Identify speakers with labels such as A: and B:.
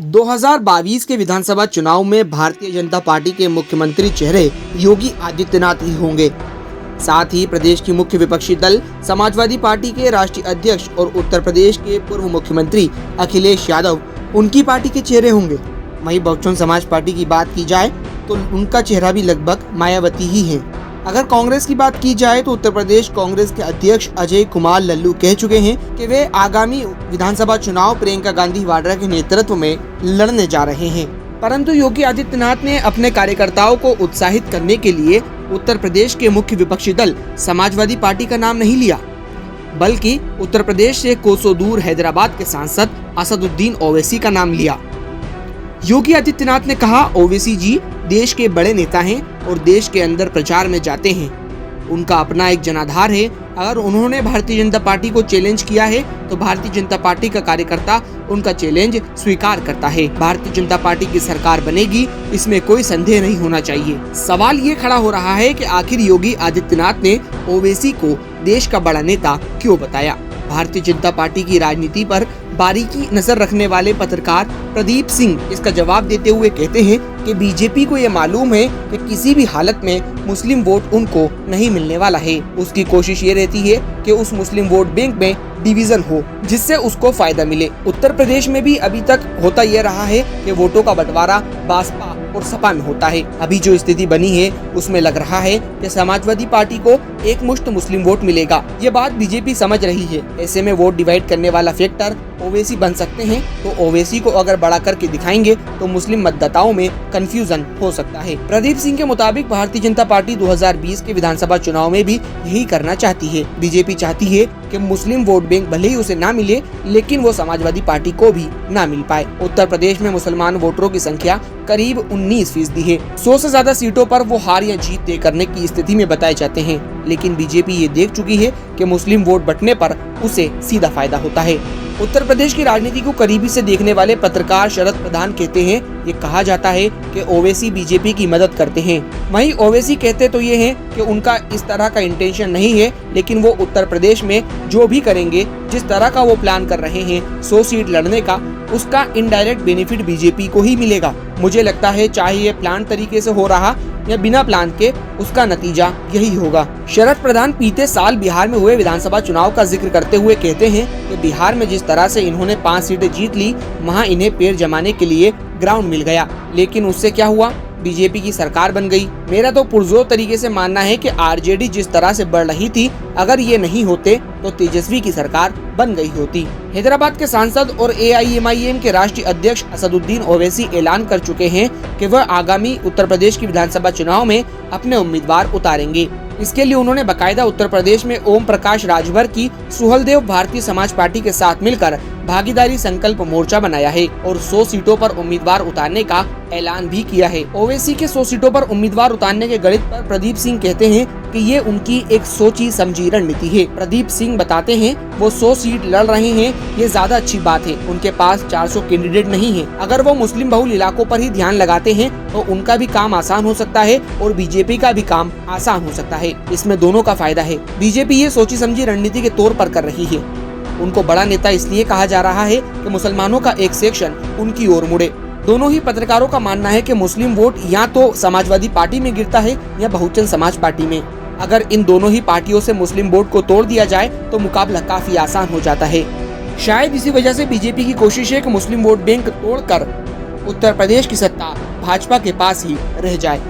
A: 2022 के विधानसभा चुनाव में भारतीय जनता पार्टी के मुख्यमंत्री चेहरे योगी आदित्यनाथ ही होंगे। साथ ही प्रदेश की मुख्य विपक्षी दल समाजवादी पार्टी के राष्ट्रीय अध्यक्ष और उत्तर प्रदेश के पूर्व मुख्यमंत्री अखिलेश यादव उनकी पार्टी के चेहरे होंगे। वहीं बहुजन समाज पार्टी की बात की जाए तो उनका चेहरा भी लगभग मायावती ही है। अगर कांग्रेस की बात की जाए तो उत्तर प्रदेश कांग्रेस के अध्यक्ष अजय कुमार लल्लू कह चुके हैं कि वे आगामी विधानसभा चुनाव प्रियंका गांधी वाड्रा के नेतृत्व में लड़ने जा रहे हैं। परंतु योगी आदित्यनाथ ने अपने कार्यकर्ताओं को उत्साहित करने के लिए उत्तर प्रदेश के मुख्य विपक्षी दल समाजवादी पार्टी का नाम नहीं लिया, बल्कि उत्तर प्रदेश से कोसों दूर हैदराबाद के सांसद असदुद्दीन ओवैसी का नाम लिया। योगी आदित्यनाथ ने कहा, ओवैसी जी देश के बड़े नेता हैं और देश के अंदर प्रचार में जाते हैं। उनका अपना एक जनाधार है। अगर उन्होंने भारतीय जनता पार्टी को चैलेंज किया है तो भारतीय जनता पार्टी का कार्यकर्ता उनका चैलेंज स्वीकार करता है। भारतीय जनता पार्टी की सरकार बनेगी, इसमें कोई संदेह नहीं होना चाहिए। सवाल ये खड़ा हो रहा है कि आखिर योगी आदित्यनाथ ने ओवैसी को देश का बड़ा नेता क्यों बताया। भारतीय जनता पार्टी की राजनीति पर बारीकी नजर रखने वाले पत्रकार प्रदीप सिंह इसका जवाब देते हुए कहते हैं कि बीजेपी को ये मालूम है कि किसी भी हालत में मुस्लिम वोट उनको नहीं मिलने वाला है। उसकी कोशिश ये रहती है कि उस मुस्लिम वोट बैंक में डिवीजन हो जिससे उसको फायदा मिले। उत्तर प्रदेश में भी अभी तक होता यह रहा है कि वोटों का बंटवारा बसपा और सपा में होता है। अभी जो स्थिति बनी है उसमें लग रहा है कि समाजवादी पार्टी को एक मुश्त मुस्लिम वोट मिलेगा। ये बात बीजेपी समझ रही है। ऐसे में वोट डिवाइड करने वाला फैक्टर ओवैसी बन सकते हैं। तो ओवैसी को अगर बड़ा करके दिखाएंगे तो मुस्लिम मतदाताओं में कंफ्यूजन हो सकता है। प्रदीप सिंह के मुताबिक भारतीय जनता पार्टी 2020 के विधानसभा चुनाव में भी यही करना चाहती है। बीजेपी चाहती है कि मुस्लिम वोट बैंक भले ही उसे ना मिले, लेकिन वो समाजवादी पार्टी को भी ना मिल पाए। उत्तर प्रदेश में मुसलमान वोटरों की संख्या करीब 19% है। 100 से ज्यादा सीटों पर वो हार या जीत तय करने की स्थिति में बताए जाते हैं। लेकिन बीजेपी ये देख चुकी है कि मुस्लिम वोट बंटने पर उसे सीधा फायदा होता है। उत्तर प्रदेश की राजनीति को करीबी से देखने वाले पत्रकार शरद प्रधान कहते हैं, ये कहा जाता है कि ओवैसी बीजेपी की मदद करते हैं। वहीं ओवैसी कहते तो ये हैं कि उनका इस तरह का इंटेंशन नहीं है, लेकिन वो उत्तर प्रदेश में जो भी करेंगे, जिस तरह का वो प्लान कर रहे हैं 100 सीट लड़ने का, उसका इनडायरेक्ट बेनिफिट बीजेपी को ही मिलेगा। मुझे लगता है चाहे ये प्लान तरीके से हो रहा या बिना प्लान के, उसका नतीजा यही होगा। शरद प्रधान बीते साल बिहार में हुए विधानसभा चुनाव का जिक्र करते हुए कहते हैं कि बिहार में जिस तरह से इन्होंने 5 सीटें जीत ली, वहां इन्हें पैर जमाने के लिए ग्राउंड मिल गया। लेकिन उससे क्या हुआ? बीजेपी की सरकार बन गई। मेरा तो पुरजोर तरीके से मानना है कि आरजेडी जिस तरह से बढ़ रही थी, अगर ये नहीं होते तो तेजस्वी की सरकार बन गई होती। हैदराबाद के सांसद और AIMIM के राष्ट्रीय अध्यक्ष असदुद्दीन ओवैसी ऐलान कर चुके हैं कि वह आगामी उत्तर प्रदेश की विधानसभा चुनाव में अपने उम्मीदवार उतारेंगे। इसके लिए उन्होंने बकायदा उत्तर प्रदेश में ओम प्रकाश राजभर की सुहलदेव भारतीय समाज पार्टी के साथ मिलकर भागीदारी संकल्प मोर्चा बनाया है और 100 सीटों पर उम्मीदवार उतारने का ऐलान भी किया है। ओवैसी के 100 सीटों पर उम्मीदवार उतारने के गणित पर प्रदीप सिंह कहते हैं कि ये उनकी एक सोची समझी रणनीति है। प्रदीप सिंह बताते हैं वो 100 सीट लड़ रहे हैं, ये ज्यादा अच्छी बात है। उनके पास 400 कैंडिडेट नहीं है। अगर वो मुस्लिम बहुल इलाकों पर ही ध्यान लगाते हैं तो उनका भी काम आसान हो सकता है और बीजेपी का भी काम आसान हो सकता है। इसमें दोनों का फायदा है। बीजेपी ये सोची समझी रणनीति के तौर पर कर रही है। उनको बड़ा नेता इसलिए कहा जा रहा है कि मुसलमानों का एक सेक्शन उनकी ओर मुड़े। दोनों ही पत्रकारों का मानना है कि मुस्लिम वोट या तो समाजवादी पार्टी में गिरता है या बहुजन समाज पार्टी में। अगर इन दोनों ही पार्टियों से मुस्लिम वोट को तोड़ दिया जाए तो मुकाबला काफी आसान हो जाता है। शायद इसी वजह से बीजेपी की कोशिश है कि मुस्लिम वोट बैंक तोड़कर उत्तर प्रदेश की सत्ता भाजपा के पास ही रह जाए।